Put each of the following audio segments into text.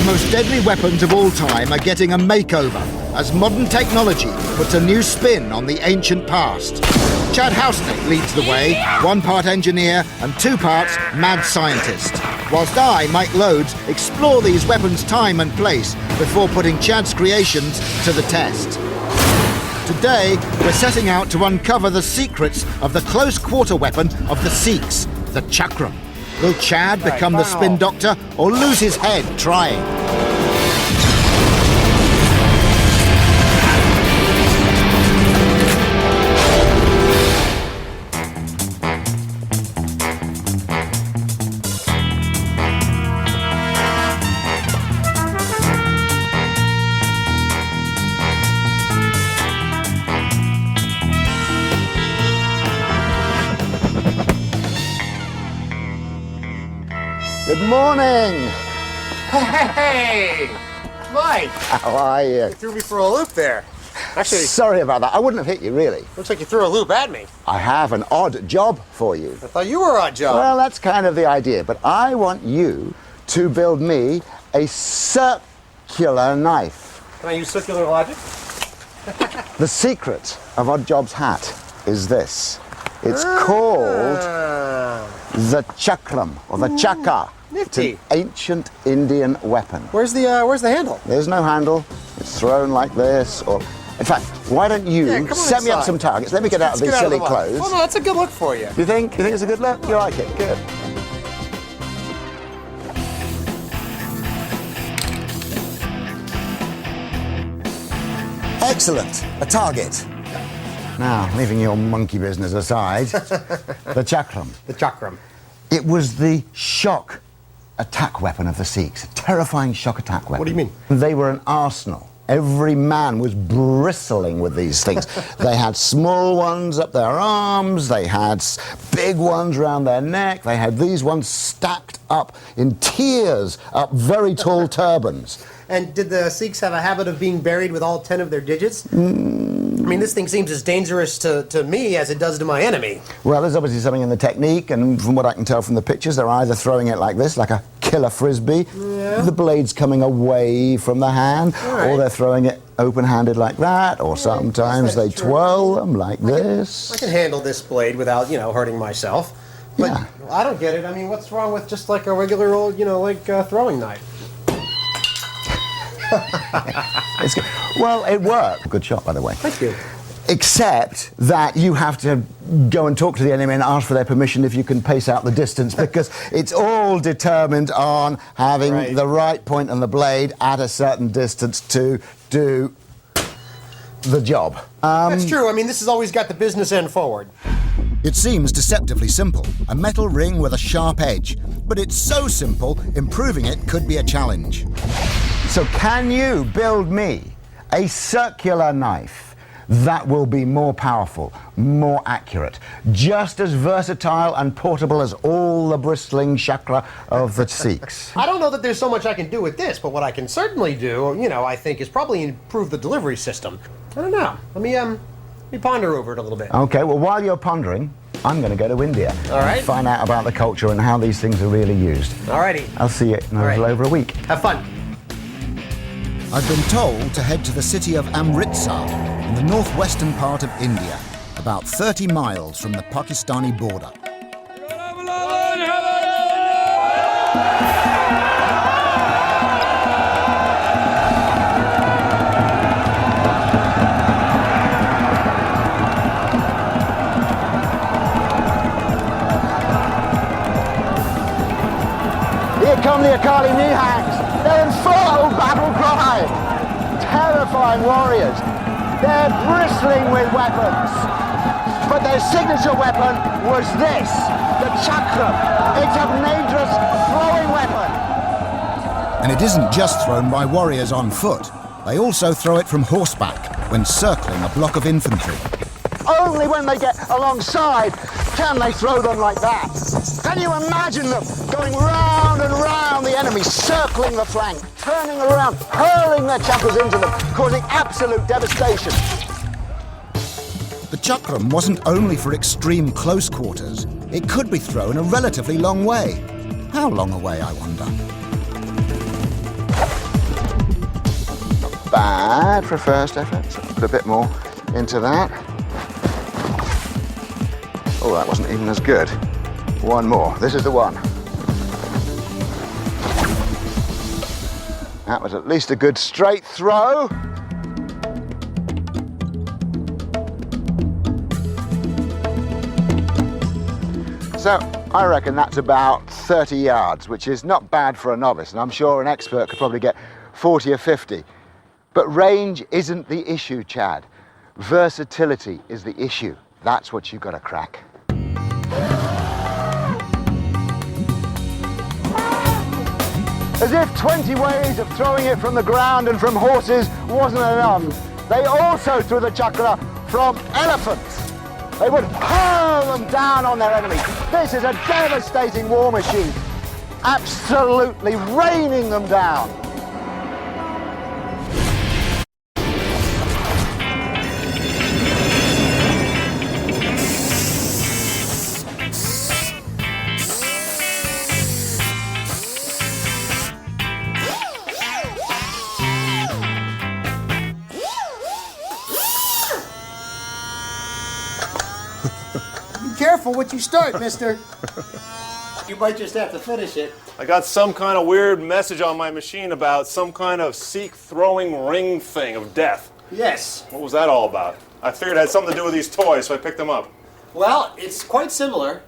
most deadly weapons of all time are getting a makeover as modern technology puts a new spin on the ancient past. Chad Housenick leads the way, 1 part engineer and 2 parts mad scientist. Whilst I, Mike Loads, explore these weapons' time and place before putting Chad's creations to the test. Today, we're setting out to uncover the secrets of the close-quarter weapon of the Sikhs, the Chakram. Will Chad become the spin doctor or lose his head trying? Good morning! Hey! Mike! How are you? You threw me for a loop there. Actually, sorry about that. I wouldn't have hit you, really. looks like you threw a loop at me. I have an odd job for you. I thought you were odd job. Well, that's kind of the idea, but I want you to build me a circular knife. Can I use circular logic? The secret of Odd Job's hat is this. It's called the Chakram, or the Chakra. Nifty. It's an ancient Indian weapon. Where's the handle? There's no handle. It's thrown like this, or... In fact, why don't you set me up some targets? Let me get out of these silly clothes. Oh, no, that's a good look for you. You think? You think it's a good look? You like it? Good. Excellent. A target. Now, leaving your monkey business aside, the Chakram. The Chakram. It was the shock attack weapon of the Sikhs, a terrifying shock attack weapon. What do you mean? They were an arsenal. Every man was bristling with these things. They had small ones up their arms, they had big ones around their neck, they had these ones stacked up in tiers up very tall turbans. And did the Sikhs have a habit of being buried with all 10 of their digits? I mean, this thing seems as dangerous to me as it does to my enemy. Well, there's obviously something in the technique, and from what I can tell from the pictures, they're either throwing it like this, like a killer frisbee, the blade's coming away from the hand, or they're throwing it open-handed like that, or sometimes they twirl them like this. I can handle this blade without, hurting myself. But I don't get it. I mean, what's wrong with just like a regular old, throwing knife? Well, it worked. Good shot, by the way. Thank you. Except that you have to go and talk to the enemy and ask for their permission if you can pace out the distance, because it's all determined on having the right point on the blade at a certain distance to do the job. That's true. I mean, this has always got the business end forward. It seems deceptively simple, a metal ring with a sharp edge. But it's so simple, improving it could be a challenge. So can you build me a circular knife that will be more powerful, more accurate, just as versatile and portable as all the bristling chakra of the Sikhs? I don't know that there's so much I can do with this, but what I can certainly do, I think, is probably improve the delivery system. I don't know. Let me ponder over it a little bit. Okay, well, while you're pondering, I'm going to go to India. All right. And find out about the culture and how these things are really used. All righty. I'll see you in a little over a week. Have fun. I've been told to head to the city of Amritsar in the northwestern part of India, about 30 miles from the Pakistani border. Here come the Akali Nihangs. They're in full battle cry. Terrifying warriors. They're bristling with weapons. But their signature weapon was this, the Chakram. It's a dangerous throwing weapon. And it isn't just thrown by warriors on foot. They also throw it from horseback when circling a block of infantry. Only when they get alongside can they throw them like that. Can you imagine them going round and round the enemy, circling the flank, turning around, hurling their chakras into them, causing absolute devastation? The Chakram wasn't only for extreme close quarters. It could be thrown a relatively long way. How long away, I wonder? bad for a first effort. So put a bit more into that. Oh, that wasn't even as good. One more. This is the one. That was at least a good straight throw. So I reckon that's about 30 yards, which is not bad for a novice, and I'm sure an expert could probably get 40 or 50. But range isn't the issue, Chad. Versatility is the issue. That's what you've got to crack. As if 20 ways of throwing it from the ground and from horses wasn't enough, they also threw the chakra from elephants. They would hurl them down on their enemies. This is a devastating war machine, absolutely raining them down. Careful what you start, mister. You might just have to finish it. I got some kind of weird message on my machine about some kind of Sikh throwing ring thing of death. Yes. What was that all about? I figured it had something to do with these toys, so I picked them up. Well, it's quite similar.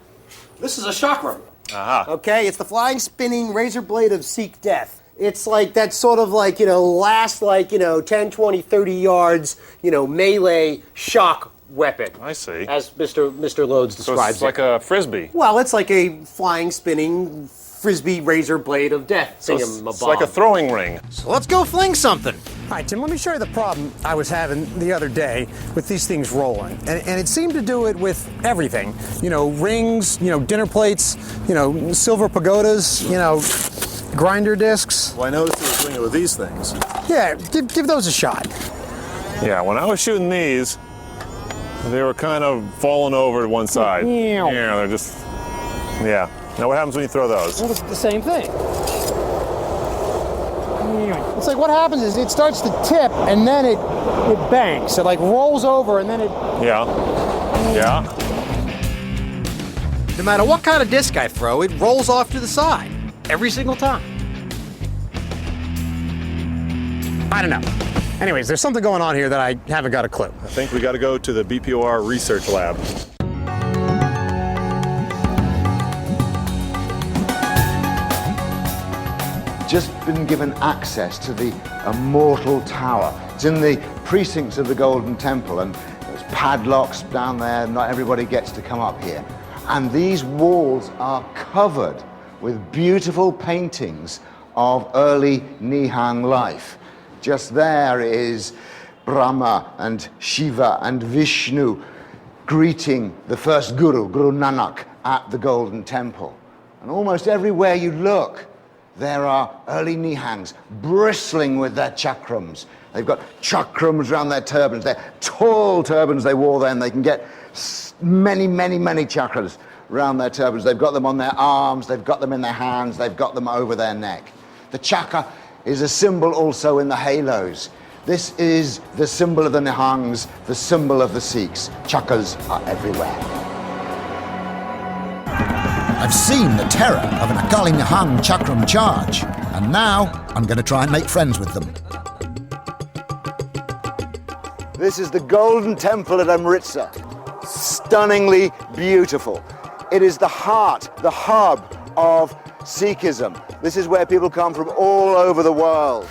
This is a chakram. Aha. Okay, it's the flying, spinning razor blade of Sikh death. It's like that sort of like, last 10, 20, 30 yards, melee shock weapon. I see. As Mr. Loads describes it's like a frisbee. Well, it's like a flying, spinning frisbee razor blade of death. So it's like a throwing ring. So let's go fling something. All right, Tim, let me show you the problem I was having the other day with these things rolling. And it seemed to do it with everything. Rings, dinner plates, silver pagodas, grinder discs. Well, I noticed you were doing it with these things. Yeah, give those a shot. Yeah, when I was shooting these, they were kind of falling over to one side. Yeah, they're just, yeah. Now what happens when you throw those? Well, it's the same thing. It's like what happens is it starts to tip and then it banks. It like rolls over and then it... Yeah. No matter what kind of disc I throw, it rolls off to the side. Every single time. I don't know. Anyways, there's something going on here that I haven't got a clue. I think we got to go to the BPOR research lab. Just been given access to the immortal tower. It's in the precincts of the Golden Temple, and there's padlocks down there. Not everybody gets to come up here. And these walls are covered with beautiful paintings of early Nihang life. Just there is Brahma and Shiva and Vishnu greeting the first Guru, Guru Nanak, at the Golden Temple. And almost everywhere you look, there are early Nihangs bristling with their chakrams. They've got chakrams around their turbans. They're tall turbans they wore then. They can get many, many, many chakras around their turbans. They've got them on their arms, they've got them in their hands, they've got them over their neck. The chakra is a symbol also in the halos. This is the symbol of the Nihangs, the symbol of the Sikhs. Chakras are everywhere. I've seen the terror of an Akali Nihang Chakram charge, and now I'm going to try and make friends with them. This is the Golden Temple at Amritsar. Stunningly beautiful. It is the heart, the hub of Sikhism. This is where people come from all over the world.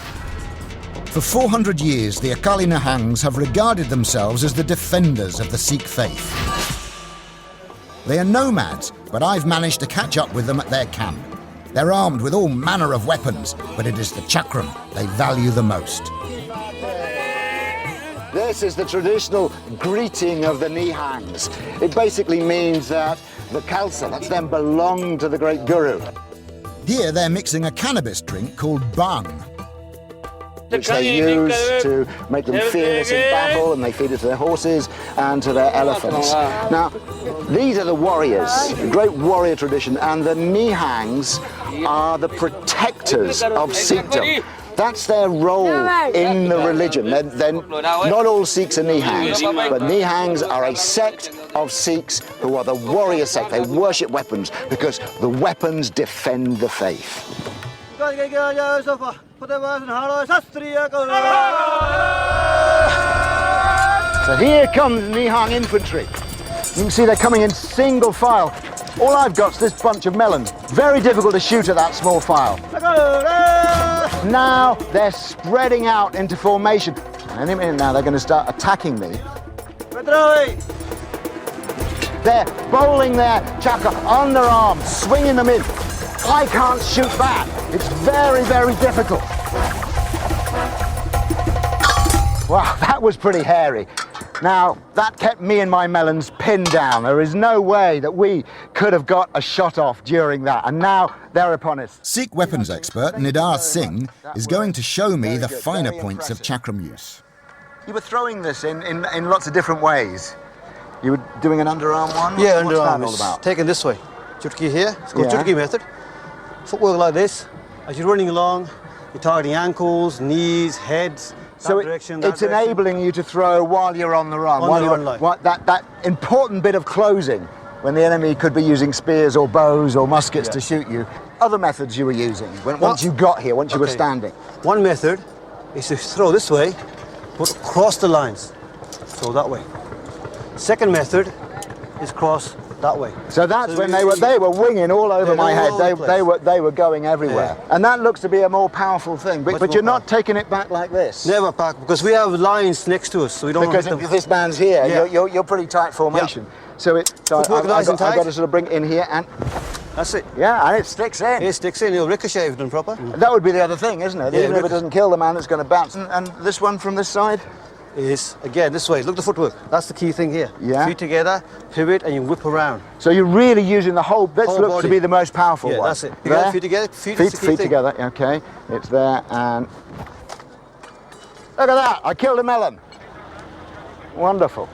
For 400 years, the Akali Nihangs have regarded themselves as the defenders of the Sikh faith. They are nomads, but I've managed to catch up with them at their camp. They're armed with all manner of weapons, but it is the chakram they value the most. This is the traditional greeting of the Nihangs. It basically means that the Khalsa, that's them, belong to the great Guru. Here they're mixing a cannabis drink called bhang. Which they use to make them fearless in battle, and they feed it to their horses and to their elephants. Now, these are the warriors, a great warrior tradition, and the Nihangs are the protectors of Sikhdom. That's their role in the religion. Not all Sikhs are Nihangs, but Nihangs are a sect of Sikhs who are the warrior sect. They worship weapons because the weapons defend the faith. So here comes Nihang infantry. You can see they're coming in single file. All I've got is this bunch of melons. Very difficult to shoot at that small file. Now they're spreading out into formation. Any minute now they're going to start attacking me. They're bowling their chakra on their arms, swinging them in. I can't shoot back. It's very, very difficult. Wow, that was pretty hairy. Now, that kept me and my melons pinned down. There is no way that we could have got a shot off during that. And now they're upon us. Sikh weapons expert Nidar Singh is going to show me the finer points of chakram use. You were throwing this in lots of different ways. You were doing an underarm one? Yeah, What's underarm that all about? taken this way. Chutki here, it's called Yeah. Chutki method. Footwork like this. As you're running along, you're targeting ankles, knees, heads. So it's enabling you to throw while you're on the run. On while the you're, run line. that important bit of closing when the enemy could be using spears or bows or muskets to shoot you. Other methods you were using once you got here, once you were standing. One method is to throw this way, but cross the lines. Throw that way. Second method is cross that way. So that's when they were winging all over my head. They were going everywhere. Yeah. And that looks to be a more powerful thing. But you're not taking it back like this. Never back, because we have lines next to us, so we don't Because want if this man's here, Yeah. you're pretty tight formation. So I've Footwork nice and got tight. to sort of bring it in here and That's it. yeah, and it sticks in. It sticks in, it'll ricochet if done proper. That would be the other thing, isn't it? Yeah, Even if it doesn't kill the man, it's going to bounce. And this one from this side? Is again this way. Look at the footwork. That's the key thing here. Yeah. Feet together, pivot, and you whip around. So you're really using the whole. This Whole looks to body. be the most powerful Yeah, one. that's it. You got feet together. Feet is the key feet thing. together. Okay, it's there and look at that! I killed a melon. Wonderful.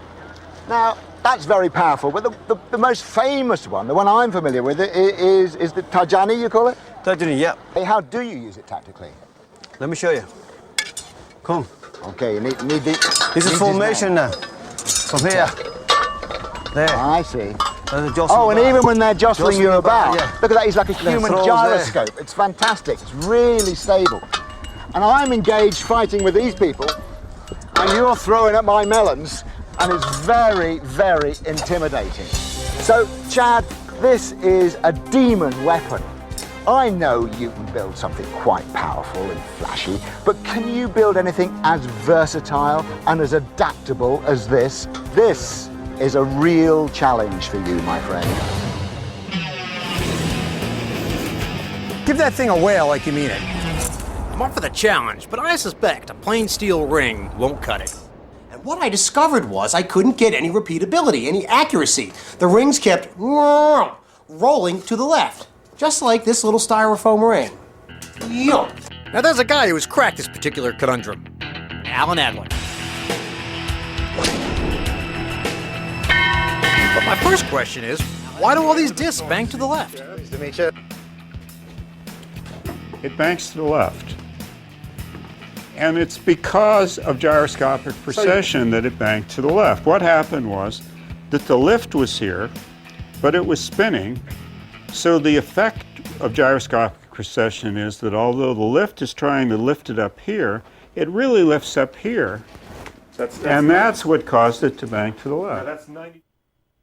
Now that's very powerful. But the most famous one, the one I'm familiar with, is the Tajani. You call it? Tajani, yeah. Hey, how do you use it tactically? Let me show you. Come. Okay, you need the. This is formation now. From here. There. I see. Jostling Oh, and back. even when they're jostling you about, yeah. look at that, he's like a human throws gyroscope. It's fantastic, it's really stable. And I'm engaged fighting with these people, and you're throwing at my melons, and it's very, very intimidating. So, Chad, this is a demon weapon. I know you can build something quite powerful and flashy, but can you build anything as versatile and as adaptable as this? This is a real challenge for you, my friend. Give that thing a whale like you mean it. I'm up for the challenge, but I suspect a plain steel ring won't cut it. And what I discovered was I couldn't get any repeatability, any accuracy. The rings kept rolling to the left, just like this little styrofoam ring. Yo. Now there's a guy who has cracked this particular conundrum. Alan Adler. But my first question is, why do all these discs bang to the left? It banks to the left. And it's because of gyroscopic precession that it banked to the left. What happened was that the lift was here, but it was spinning. So the effect of gyroscopic precession is that although the lift is trying to lift it up here, it really lifts up here. And that's what caused it to bank to the left.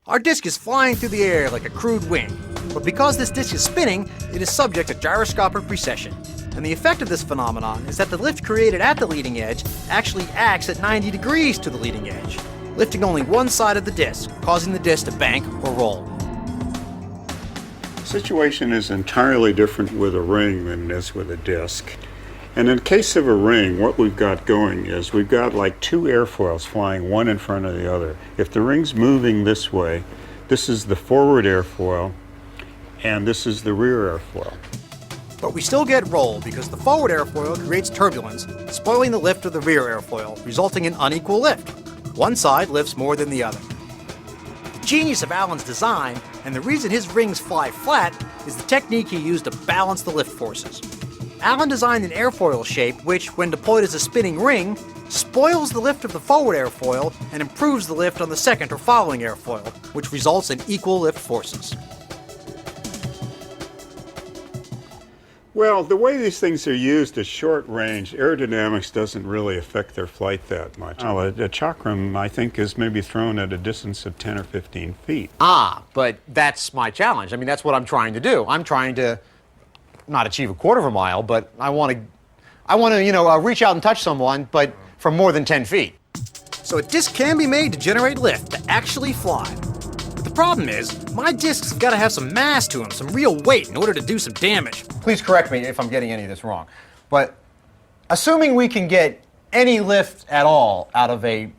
Our disc is flying through the air like a crude wing, but because this disc is spinning, it is subject to gyroscopic precession. And the effect of this phenomenon is that the lift created at the leading edge actually acts at 90 degrees to the leading edge, lifting only one side of the disc, causing the disc to bank or roll. The situation is entirely different with a ring than it is with a disc. And in case of a ring, what we've got going is we've got like two airfoils flying one in front of the other. If the ring's moving this way, this is the forward airfoil, and this is the rear airfoil. But we still get roll because the forward airfoil creates turbulence, spoiling the lift of the rear airfoil, resulting in unequal lift. One side lifts more than the other. The genius of Alan's design, and the reason his rings fly flat, is the technique he used to balance the lift forces. Allen designed an airfoil shape which, when deployed as a spinning ring, spoils the lift of the forward airfoil and improves the lift on the second or following airfoil, which results in equal lift forces. Well, the way these things are used at short range, aerodynamics doesn't really affect their flight that much. Well, a Chakram, I think, is maybe thrown at a distance of 10 or 15 feet. Ah, but that's my challenge. I mean, that's what I'm trying to do. I'm trying to not achieve a quarter of a mile, but I want to, reach out and touch someone, but from more than 10 feet. So a disc can be made to generate lift, to actually fly. But the problem is, my discs have got to have some mass to them, some real weight in order to do some damage. Please correct me if I'm getting any of this wrong. But assuming we can get any lift at all out of a,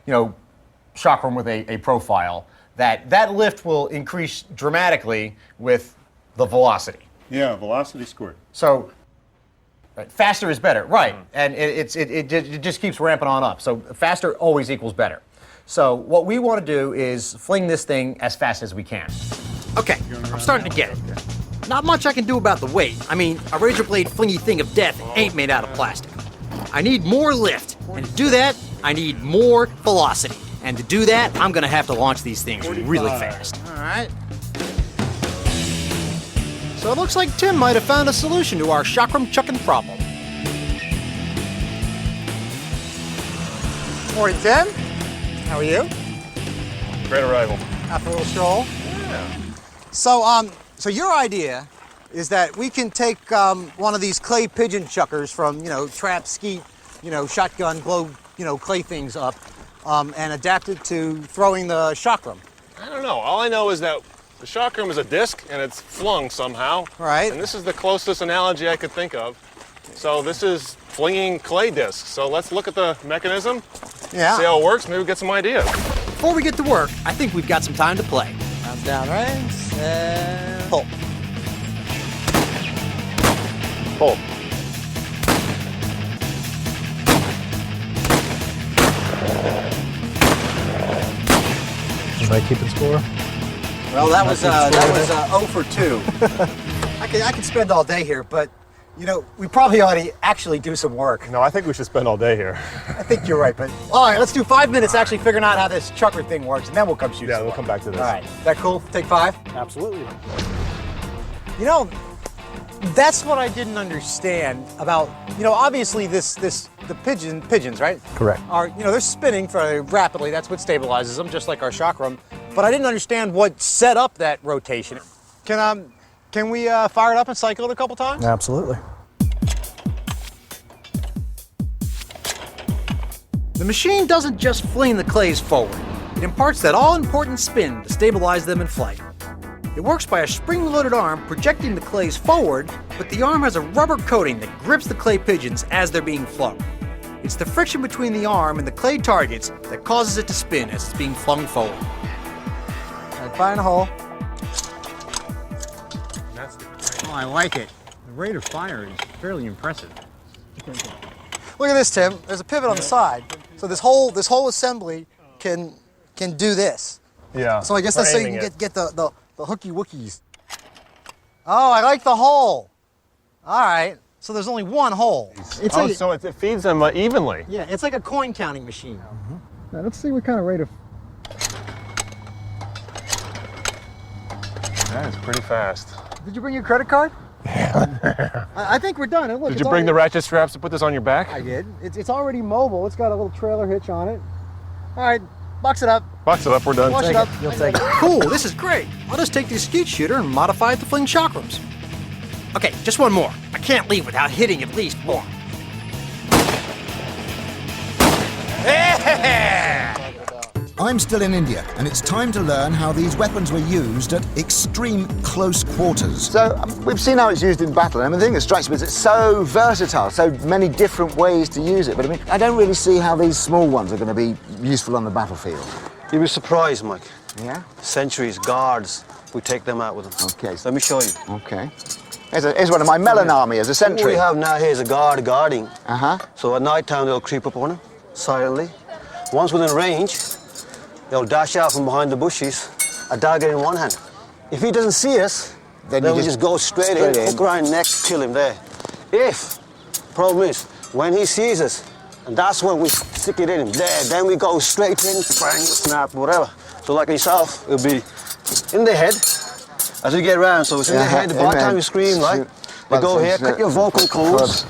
Chakram with a profile, that lift will increase dramatically with the velocity. Yeah, velocity squared. So faster is better, right? And it just keeps ramping on up. So faster always equals better. So what we want to do is fling this thing as fast as we can. Okay, I'm starting to get it. Not much I can do about the weight. I mean, a razor blade flingy thing of death ain't made out of plastic. I need more lift, and to do that, I need more velocity. And to do that, I'm gonna have to launch these things really fast. All right. So it looks like Tim might have found a solution to our Chakram chucking problem. Morning, Tim. How are you? Great arrival. After a little stroll? Yeah. So your idea is that we can take one of these clay pigeon chuckers from, trap, skeet, shotgun, blow, clay things up, and adapt it to throwing the Chakram. I don't know. All I know is that the Chakram is a disc and it's flung somehow. Right. And this is the closest analogy I could think of. So this is flinging clay discs. So let's look at the mechanism, Yeah. see how it works, maybe we'll get some ideas. Before we get to work, I think we've got some time to play. Up, down, right? And pull. Pull. Am I keeping score? Well, that was 0 for 2. I could spend all day here, but we probably ought to actually do some work. No, I think we should spend all day here. I think you're right, but all right, let's do 5 minutes actually figuring out how this chucker thing works, and then we'll come shoot. Yeah, some we'll more. come back to this. All right, that cool? Take 5. Absolutely. That's what I didn't understand about obviously the pigeons, right? Correct. Are they're spinning very rapidly. That's what stabilizes them, just like our Chakram. But I didn't understand what set up that rotation. Can we fire it up and cycle it a couple times? Absolutely. The machine doesn't just fling the clays forward. It imparts that all-important spin to stabilize them in flight. It works by a spring-loaded arm projecting the clays forward, but the arm has a rubber coating that grips the clay pigeons as they're being flung. It's the friction between the arm and the clay targets that causes it to spin as it's being flung forward. All right, fire in a hole. Oh, I like it. The rate of fire is fairly impressive. Look at this, Tim. There's a pivot on the side, so this whole assembly can do this. Yeah. So I guess that's so you can get the hooky wookies. Oh, I like the hole. All right. So there's only one hole. So it feeds them evenly. Yeah, it's like a coin counting machine. Now, let's see what kind of rate of... That is pretty fast. Did you bring your credit card? I think we're done. And look, Did you bring the ratchet straps to put this on your back? I did. It's already mobile. It's got a little trailer hitch on it. All right, box it up. Box it up, we're done. Wash it up. You'll take it. Cool, this is great. I'll just take the skeet shooter and modify it to fling Chakrams. Okay, just one more. I can't leave without hitting at least one. I'm still in India, and it's time to learn how these weapons were used at extreme close quarters. So we've seen how it's used in battle, and the thing that strikes me is it's so versatile, so many different ways to use it. But I don't really see how these small ones are going to be useful on the battlefield. You'll be surprised, Mike. Yeah? Centuries, guards, we take them out with them. Okay. Let me show you. Okay. Here's one of my melon army as a What sentry. we have now here is a guard guarding. Uh-huh. So at night time they'll creep up on him silently. Once within range, they'll dash out from behind the bushes, a dagger in one hand. If he doesn't see us, then we just go straight in, hook around neck, kill him there. If, problem is, when he sees us, and that's when we stick it in there, then we go straight in, bang, snap, whatever. So like yourself, it'll be in the head as you get around. So it's in the head, by the time you scream, right? You go here, cut your vocal cords,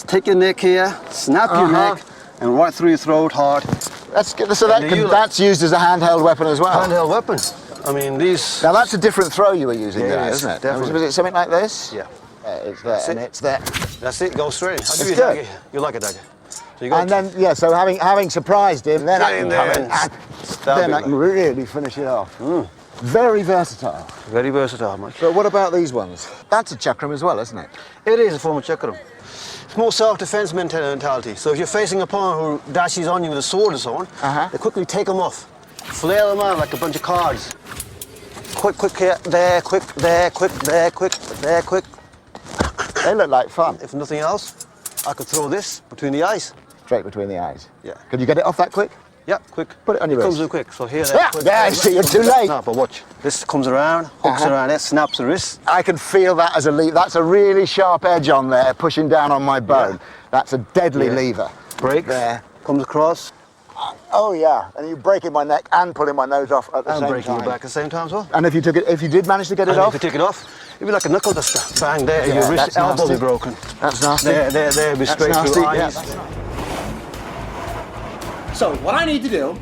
take your neck here, snap your neck, and right through your throat hard. That's good. So that's used as a handheld weapon as well? Handheld weapon. I mean, these... Now that's a different throw you were using there, yes, isn't it? definitely. Was it something like this? Yeah. It's there, and it's there. That's it, go straight. I'll give you a good. dagger. You like a dagger. So you go And then, yeah, so having surprised him, then I can come in and then I can really finish it off. Very versatile. Very versatile, Mike. But what about these ones? That's a chakram as well, isn't it? It is a form of chakram. It's more self-defense mentality. So if you're facing a opponent who dashes on you with a sword or so on, they quickly take them off. Flail them out like a bunch of cards. Quick, quick here, there, quick, there, quick, there, quick, there, quick. They look like fun. If nothing else, I could throw this between the eyes. Straight between the eyes. Yeah. Could you get it off that quick? Yeah, quick. Put it on your Comes wrist. in quick. So here, there, quick. Yeah, see, you're too late. No, but watch. This comes around, hooks around there, snaps the wrist. I can feel that as a lever. That's a really sharp edge on there, pushing down on my bone. Yeah. That's a deadly lever. Breaks. There. Comes across. Oh yeah, and you're breaking my neck and pulling my nose off at the And same breaking time. your back at the same time as well. And if you did manage to get it And off? if you take it off, it'd be like a knuckle duster. Bang there, Yeah, your wrist, that's elbow nasty. be broken. That's nasty. There, be That's straight nasty. through Yeah, eyes. So what I need to do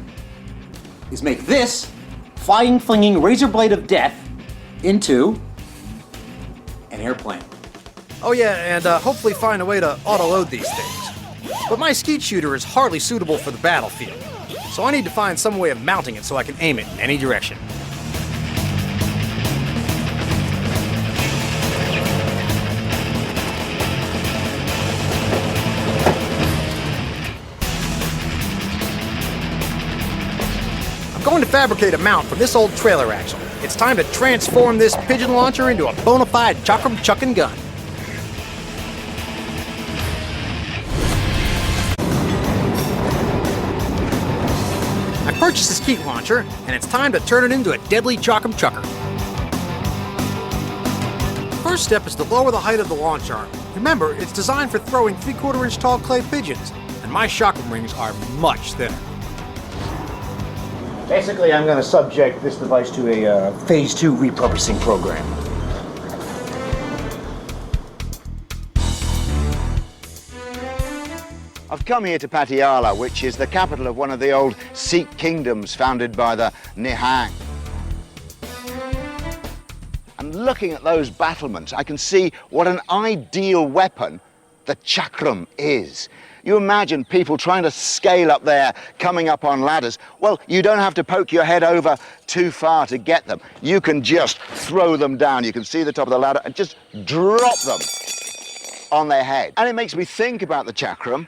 is make this flying, flinging razor blade of death into an airplane. Oh yeah, and hopefully find a way to auto-load these things. But my skeet shooter is hardly suitable for the battlefield, so I need to find some way of mounting it so I can aim it in any direction. I'm going to fabricate a mount from this old trailer axle. It's time to transform this pigeon launcher into a bona fide Chakram chucking gun. I purchased this skeet launcher, and it's time to turn it into a deadly Chakram chucker. First step is to lower the height of the launch arm. Remember, it's designed for throwing 3/4 inch tall clay pigeons, and my Chakram rings are much thinner. Basically, I'm going to subject this device to a phase 2 repurposing program. I've come here to Patiala, which is the capital of one of the old Sikh kingdoms founded by the Nihang. And looking at those battlements, I can see what an ideal weapon the Chakram is. You imagine people trying to scale up there, coming up on ladders. Well, you don't have to poke your head over too far to get them. You can just throw them down. You can see the top of the ladder and just drop them on their head. And it makes me think about the Chakram.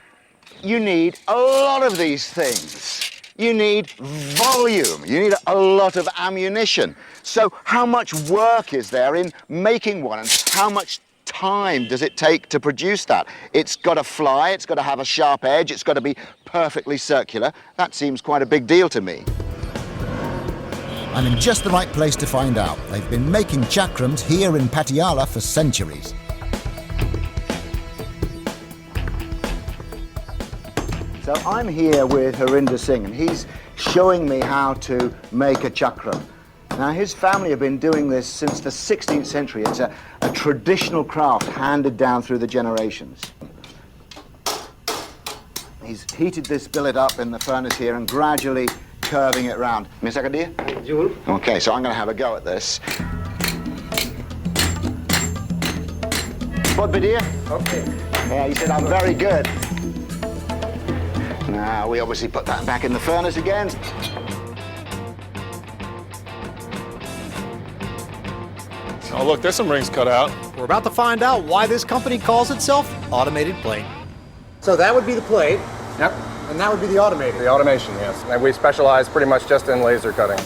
You need a lot of these things. You need volume. You need a lot of ammunition. So how much work is there in making one, and how much time does it take to produce that? It's got to fly, it's got to have a sharp edge, it's got to be perfectly circular. That seems quite a big deal to me. I'm in just the right place to find out. They've been making chakrams here in Patiala for centuries. So I'm here with Harinder Singh, and he's showing me how to make a chakram. Now, his family have been doing this since the 16th century. It's a traditional craft handed down through the generations. He's heated this billet up in the furnace here and gradually curving it round. Miss Akadir? Okay, so I'm going to have a go at this. What, Badir? Okay. Yeah, he said I'm very good. Now, we obviously put that back in the furnace again. Oh, look, there's some rings cut out. We're about to find out why this company calls itself Automated Plate. So that would be the plate. Yep. And that would be the automated. The automation, yes. And we specialize pretty much just in laser cutting.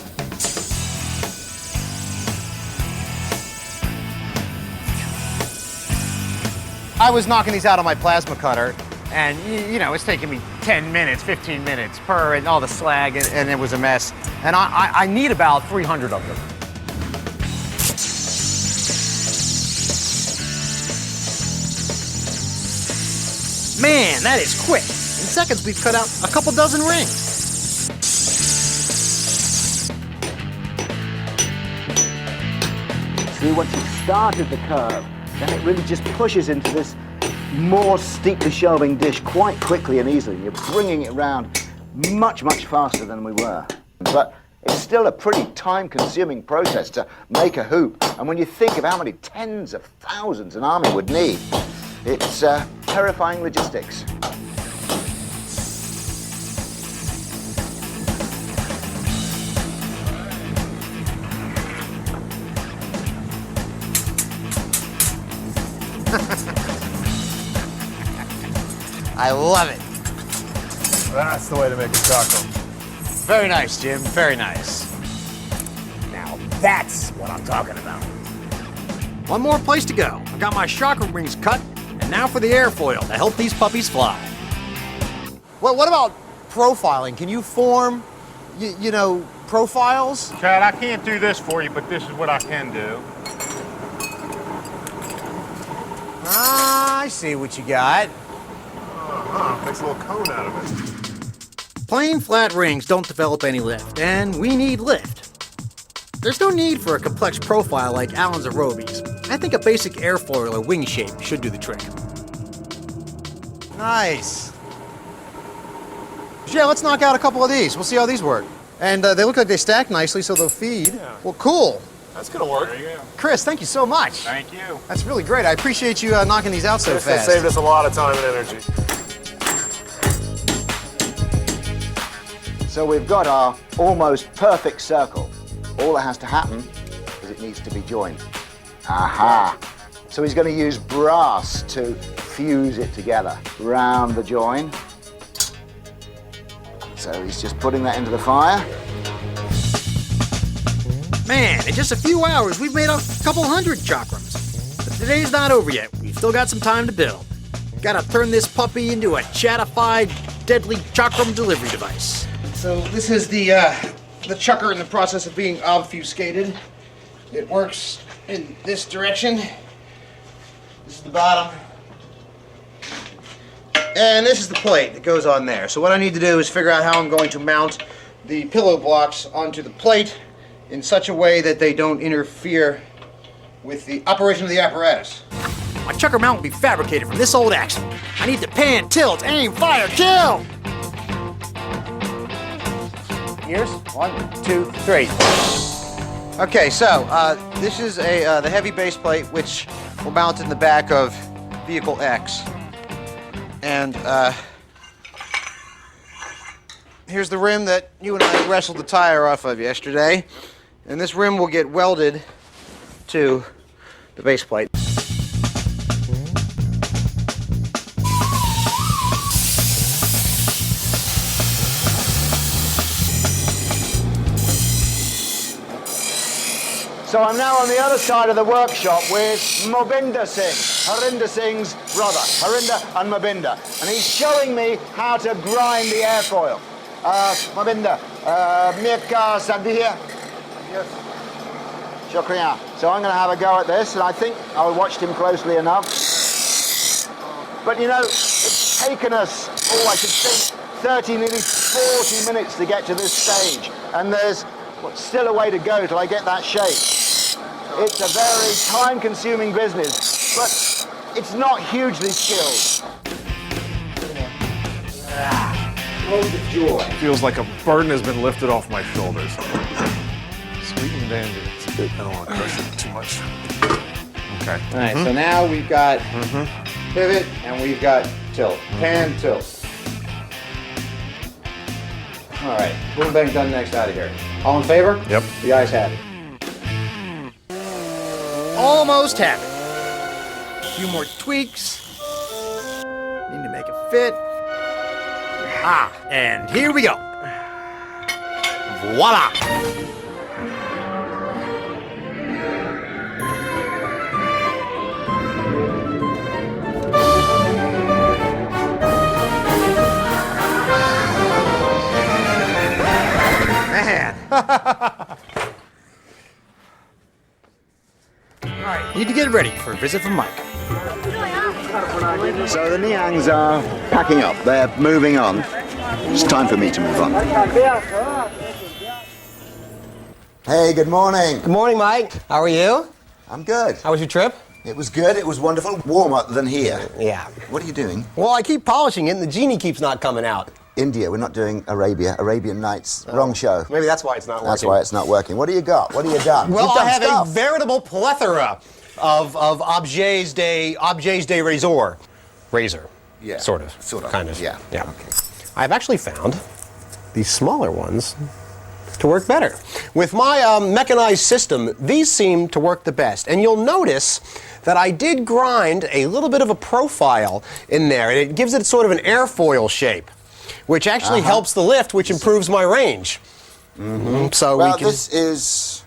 I was knocking these out on my plasma cutter, and you know, it's taking me 10 minutes, 15 minutes per, and all the slag, and it was a mess. And I need about 300 of them. Man, that is quick. In seconds, we've cut out a couple dozen rings. See, once you've started the curve, then it really just pushes into this more steeply shelving dish quite quickly and easily. You're bringing it around much, much faster than we were. But it's still a pretty time-consuming process to make a hoop. And when you think of how many tens of thousands an army would need, it's terrifying logistics. I love it. That's the way to make a chakram. Very nice, Jim. Very nice. Now that's what I'm talking about. One more place to go. I've got my chakram rings cut, and now for the airfoil to help these puppies fly. What about profiling? Can you form, you know, profiles? Chad, I can't do this for you, but this is what I can do. Ah, I see what you got. Makes a little cone out of it. Plain flat rings don't develop any lift, and we need lift. There's no need for a complex profile like Allen's or Roby's. I think a basic airfoil or wing shape should do the trick. Nice. Yeah, let's knock out a couple of these. We'll see how these work. And they look like they stack nicely, so they'll feed. Yeah. Well, cool. That's gonna work. There you go. Chris, thank you so much. Thank you. That's really great. I appreciate you knocking these out so This has fast. saved us a lot of time and energy. So we've got our almost perfect circle. All that has to happen is it needs to be joined. Aha! So he's going to use brass to fuse it together round the join. So he's just putting that into the fire. Man, in just a few hours, we've made a couple hundred chakrams. But today's not over yet. We've still got some time to build. Gotta turn this puppy into a chatified, deadly chakram delivery device. So this is the chucker in the process of being obfuscated. It works in this direction. This is the bottom. And this is the plate that goes on there. So what I need to do is figure out how I'm going to mount the pillow blocks onto the plate in such a way that they don't interfere with the operation of the apparatus. My chucker mount will be fabricated from this old axle. I need to pan, tilt, aim, fire, kill! Here's 1, 2, 3. Okay, so this is the heavy base plate which will mount in the back of vehicle X. And here's the rim that you and I wrestled the tire off of yesterday. And this rim will get welded to the base plate. So I'm now on the other side of the workshop with Mobinder Singh, Harinder Singh's brother, Harinder and Mobinder. And he's showing me how to grind the airfoil. Mobinder, Mirka Sadhya? Yes. Shukriya. So I'm going to have a go at this, and I think I watched him closely enough. But you know, it's taken us, I should think, 30, nearly 40 minutes to get to this stage. And there's still a way to go till I get that shape. It's a very time-consuming business, but it's not hugely skilled. Loads of joy. Feels like a burden has been lifted off my shoulders. Sweet and dandy. It's a bit, I don't want to crush it too much. Okay. All right, so now we've got pivot and we've got tilt. Pan, tilt. All right, boom, bang, done, next, out of here. All in favor? Yep. The ayes have it. Almost have it. A few more tweaks. Need to make it fit. Ah, and here we go. Voila! Man. All right, need to get ready for a visit from Mike. So the Nihangs are packing up. They're moving on. It's time for me to move on. Hey, good morning. Good morning, Mike. How are you? I'm good. How was your trip? It was good. It was wonderful. Warmer than here. Yeah. What are you doing? Well, I keep polishing it and the genie keeps not coming out. India. We're not doing Arabia. Arabian Nights. Wrong show. Maybe that's why it's not working. That's why it's not working. What do you got? What have you done? Well, You've done I have stuff. a veritable plethora of Objets de Razor. Razor. Yeah. Sort of. Kind of. Yeah. Yeah. Okay. I've actually found these smaller ones to work better. With my mechanized system, these seem to work the best. And you'll notice that I did grind a little bit of a profile in there, and it gives it sort of an airfoil shape, which actually helps the lift, which improves my range. So Well, we can... this is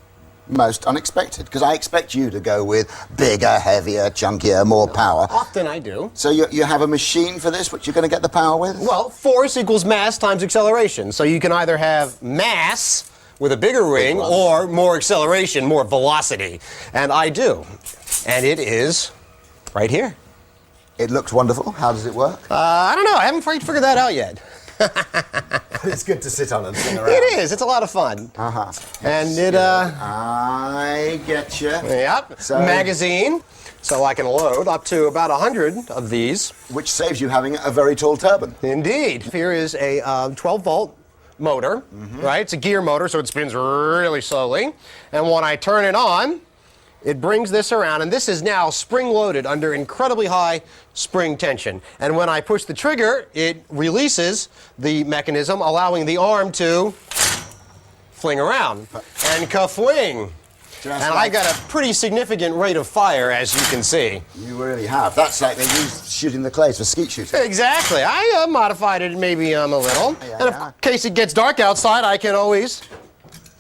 most unexpected, because I expect you to go with bigger, heavier, chunkier, more power. Often I do. So you have a machine for this, which you're going to get the power with? Well, force equals mass times acceleration. So you can either have mass with a bigger ring or more acceleration, more velocity. And I do. And it is right here. It looks wonderful. How does it work? I don't know. I haven't quite figured that out yet. It's good to sit on and sing around. It is. It's a lot of fun. And it, I get you. Yep. So, magazine. So I can load up to about 100 of these. Which saves you having a very tall turbine. Indeed. Here is a 12-volt motor, right? It's a gear motor, so it spins really slowly. And when I turn it on, it brings this around, and this is now spring-loaded under incredibly high spring tension. And when I push the trigger, it releases the mechanism, allowing the arm to fling around. And ka-fling! And I got a pretty significant rate of fire, as you can see. You really have. That's like they use shooting the clays for skeet shooting. Exactly. I modified it maybe a little. And in case it gets dark outside, I can always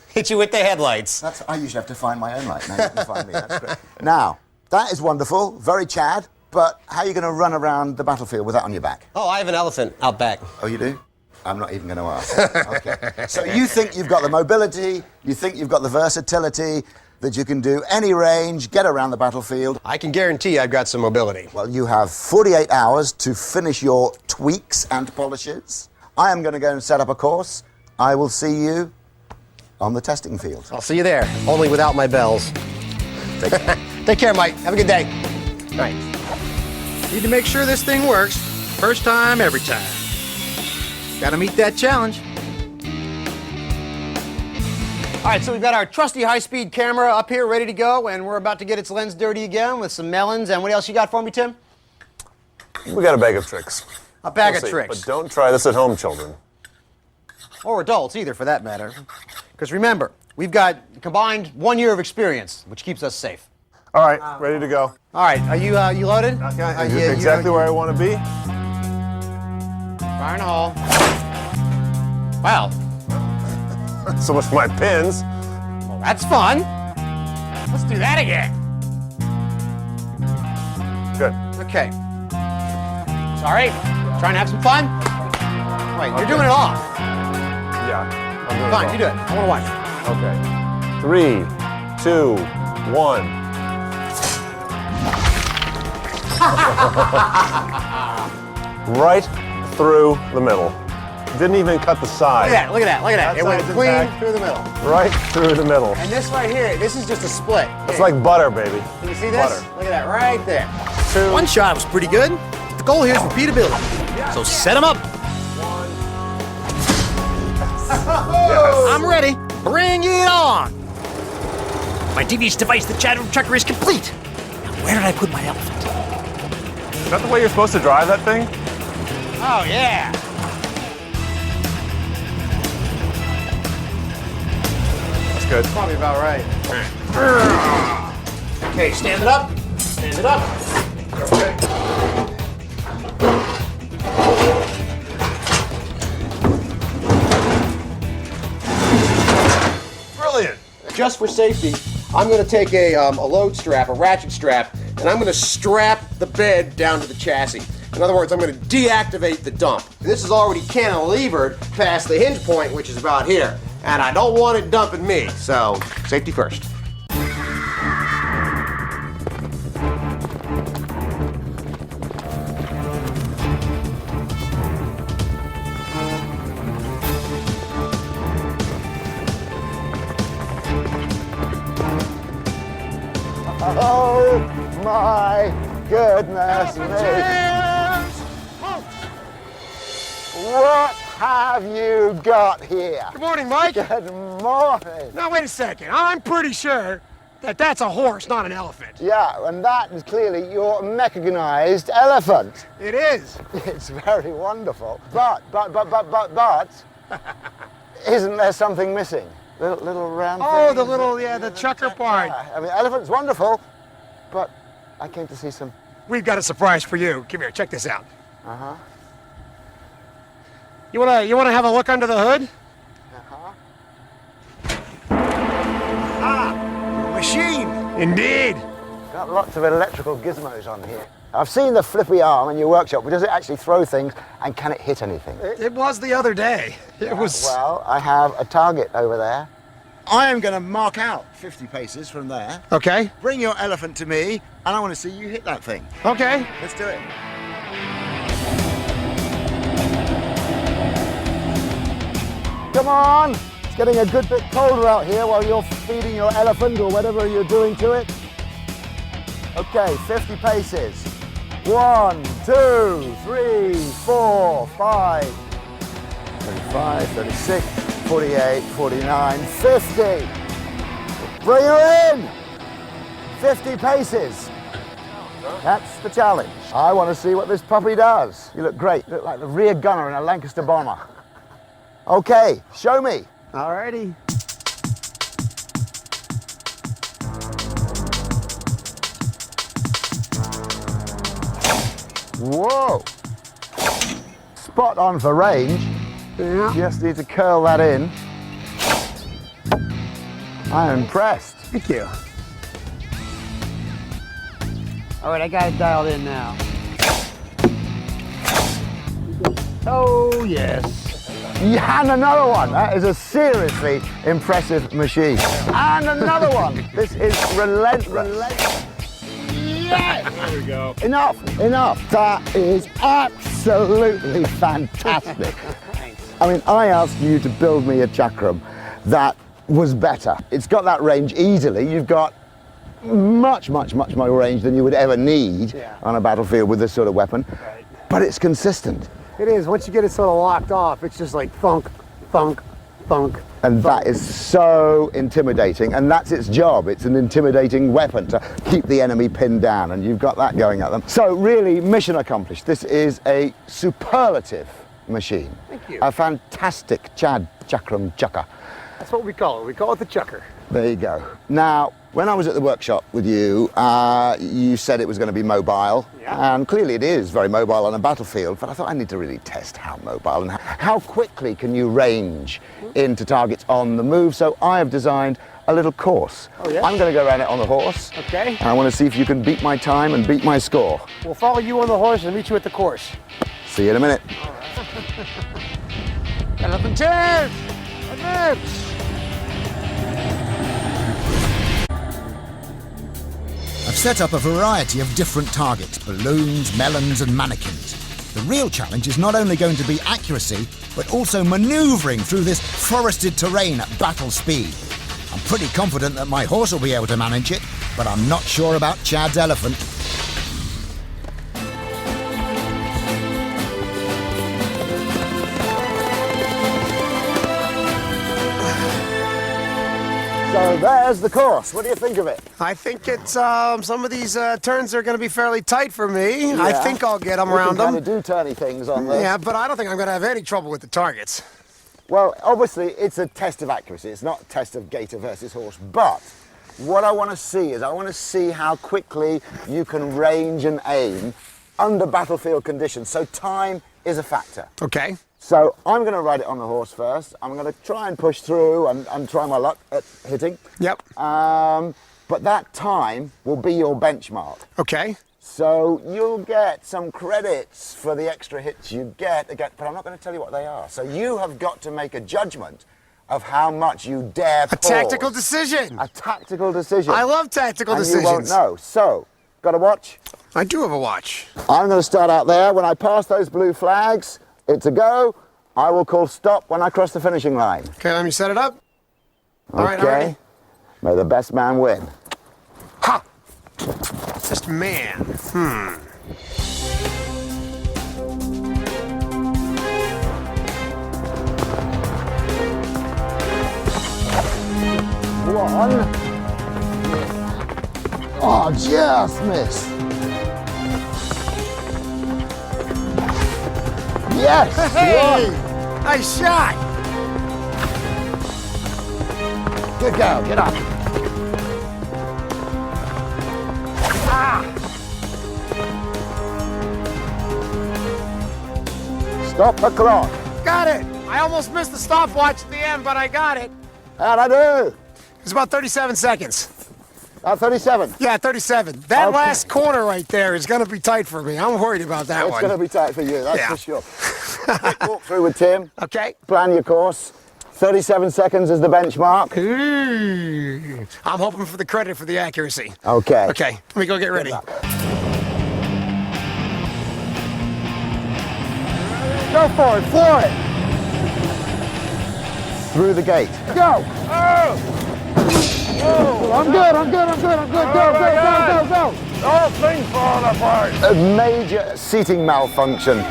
hit you with the headlights. I usually have to find my own light. Now you can find me. That's great. Now, that is wonderful. Very Chad. But how are you going to run around the battlefield with that on your back? Oh, I have an elephant out back. Oh, you do? I'm not even going to ask. Okay. So you think you've got the mobility, you think you've got the versatility, that you can do any range, get around the battlefield. I can guarantee I've got some mobility. Well, you have 48 hours to finish your tweaks and polishes. I am going to go and set up a course. I will see you on the testing field. I'll see you there, only without my bells. Take care. Take care, Mike. Have a good day. All right. Need to make sure this thing works. First time, every time. Gotta meet that challenge. All right, so we've got our trusty high-speed camera up here ready to go, and we're about to get its lens dirty again with some melons. And what else you got for me, Tim? We got a bag of tricks. A bag We'll of see, tricks. But don't try this at home, children. Or adults either, for that matter. Because remember, we've got combined 1 year of experience, which keeps us safe. All right, ready to go. All right, are you loaded? Okay, exactly where I want to be. Fire in the hole. Wow. So much for my pins. Well, that's fun. Let's do that again. Good. Okay. Sorry. Trying to have some fun? Wait, you're doing it off. Yeah. I'm doing Fine, well. you do it. I want to watch. Okay. 3, 2, 1. Right through the middle. Didn't even cut the side. Look at that, look at that, look at that. That It went side's clean intact. through the middle. Right through the middle. And this right here, this is just a split. It's like butter, baby. Can you see this? Butter. Look at that right there. One shot was pretty good. The goal here is repeatability. So set them up. I'm ready. Bring it on. My devious device, the Chakram Chucker, is complete. Now, where did I put my elephant? Is that the way you're supposed to drive that thing? Oh, yeah. That's good. Probably about right. Okay, stand it up. Stand it up. Okay. Brilliant. Just for safety, I'm going to take a load strap, a ratchet strap, and I'm going to strap the bed down to the chassis. In other words, I'm going to deactivate the dump. This is already cantilevered past the hinge point, which is about here. And I don't want it dumping me, so safety first. Goodness me. What have you got here? Good morning, Mike. Good morning. Now, wait a second. I'm pretty sure that that's a horse, not an elephant. Yeah, and that is clearly your mechanized elephant. It is. It's very wonderful. But, isn't there something missing? Little round Oh, the things? little, yeah, the chucker part. Yeah, I mean, elephant's wonderful, but I came to see some... We've got a surprise for you. Come here, check this out. Uh-huh. You wanna have a look under the hood? Machine! Indeed. Got lots of electrical gizmos on here. I've seen the flippy arm in your workshop, but does it actually throw things and can it hit anything? It was the other day. It was... Well, I have a target over there. I am going to mark out 50 paces from there. Okay. Bring your elephant to me, and I want to see you hit that thing. Okay. Let's do it. Come on! It's getting a good bit colder out here while you're feeding your elephant or whatever you're doing to it. Okay, 50 paces. 1, 2, 3, 4, 5, 35, 36, 48, 49, 50. Bring her in! 50 paces. That's the challenge. I want to see what this puppy does. You look great. You look like the rear gunner in a Lancaster bomber. Okay, show me. Alrighty. Whoa! Spot on for range. Yeah. Just need to curl that in. I'm impressed. Thank you. All right, I got it dialed in now. Oh, yes. Yeah, and another one. That is a seriously impressive machine. And another one. This is relentless. Yes! There we go. Enough. That is absolutely fantastic. I mean, I asked you to build me a Chakram that was better. It's got that range easily. You've got much more range than you would ever need on a battlefield with this sort of weapon. Right. But it's consistent. It is. Once you get it sort of locked off, it's just like thunk, thunk, thunk. And that is so intimidating, and that's its job. It's an intimidating weapon to keep the enemy pinned down, and you've got that going at them. So really, mission accomplished. This is a superlative machine. Thank you. A fantastic Chakram chucker. That's what we call it. We call it the chucker. There you go. Now, when I was at the workshop with you, you said it was going to be mobile, and clearly it is very mobile on a battlefield, but I thought I need to really test how mobile and how quickly can you range into targets on the move, so I have designed a little course. Oh, yeah? I'm going to go around it on the horse, Okay. and I want to see if you can beat my time and beat my score. We'll follow you on the horse and meet you at the course. See you in a minute. Elephant chairs! Advance! I've set up a variety of different targets, balloons, melons and mannequins. The real challenge is not only going to be accuracy, but also manoeuvring through this forested terrain at battle speed. I'm pretty confident that my horse will be able to manage it, but I'm not sure about Chad's elephant. So there's the course. What do you think of it? I think it's some of these turns are going to be fairly tight for me. I think I'll get them around them. You can kind of do turny things on this. Yeah, but I don't think I'm going to have any trouble with the targets. Well, obviously, it's a test of accuracy. It's not a test of gator versus horse. But what I want to see is I want to see how quickly you can range and aim under battlefield conditions. So time is a factor. Okay. So I'm going to ride it on the horse first. I'm going to try and push through and try my luck at hitting. Yep. But that time will be your benchmark. Okay. So you'll get some credits for the extra hits you get, but I'm not going to tell you what they are. So you have got to make a judgment of how much you dare pause. A tactical decision. A tactical decision. I love tactical and decisions. You won't know. So, got a watch? I do have a watch. I'm going to start out there. When I pass those blue flags, it's a go. I will call stop when I cross the finishing line. Okay, let me set it up. Okay. May the best man win. Ha! Just man. One. Oh, just missed. Yes! Hey! One. Nice shot! Good girl, get up. Stop the clock. Got it! I almost missed the stopwatch at the end, but I got it. How'd I do? It's about 37 seconds. 37. Yeah, 37. That Okay. last corner right there is going to be tight for me. I'm worried about that It's one. going to be tight for you, that's Yeah. for sure. Quick walk through with Tim. Okay. Plan your course. 37 seconds is the benchmark. I'm hoping for the credit for the accuracy. Okay. Okay, let me go get ready. Go for it, floor it. Through the gate. Go. Oh! I'm good. Go. The whole thing's falling apart. A major seating malfunction.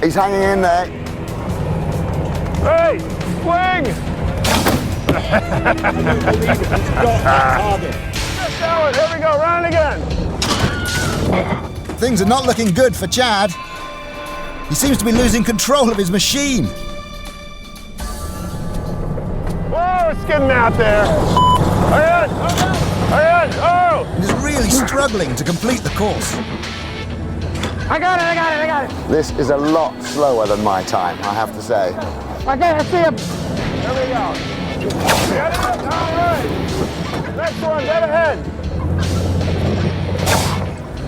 He's hanging in there. Hey, swing! Just go it. Here we go, round again. Things are not looking good for Chad. He seems to be losing control of his machine. Whoa, it's getting out there. Hurry on, oh! And is really struggling to complete the course. I got it. This is a lot slower than my time, I have to say. I see him. There we go. Get it up, all right. Next one, dead ahead.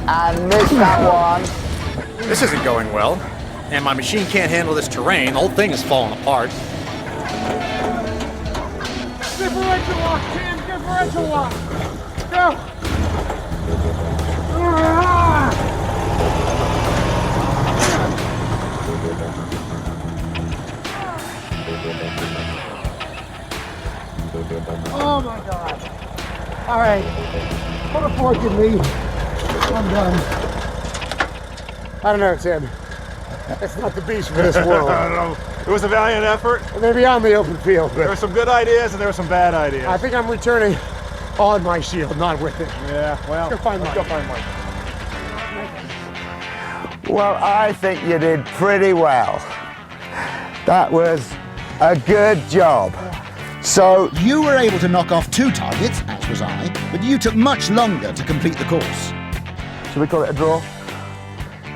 And missed that one. This isn't going well, and my machine can't handle this terrain. The whole thing is falling apart. Differential lock, Tim. Differential lock. Go. Oh my God. All right. Put a fork in me. I'm done. I don't know, Tim. It's not the beast for this world. I don't know. It was a valiant effort. Maybe on the open field, There were but some good ideas and there were some bad ideas. I think I'm returning on my shield, not with it. Yeah, well, Let's go find let's mine. go find Mike. Well, I think you did pretty well. That was a good job. So, You were able to knock off 2 targets, as was I, but you took much longer to complete the course. should we call it a draw?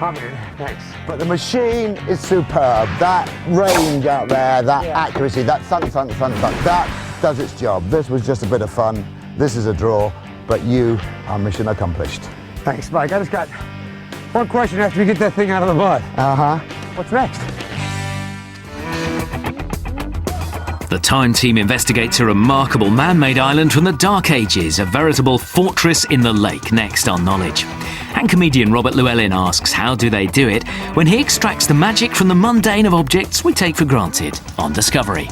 I'm in. Thanks. But the machine is superb. That range out there, that accuracy, that thunk, that does its job. This was just a bit of fun. This is a draw, but you are mission accomplished. Thanks, Mike. I just got one question after you get that thing out of the mud. Uh-huh. What's next? The Time team investigates a remarkable man-made island from the Dark Ages, a veritable fortress in the lake, next on Knowledge. And comedian Robert Llewellyn asks how do they do it when he extracts the magic from the mundane of objects we take for granted on Discovery.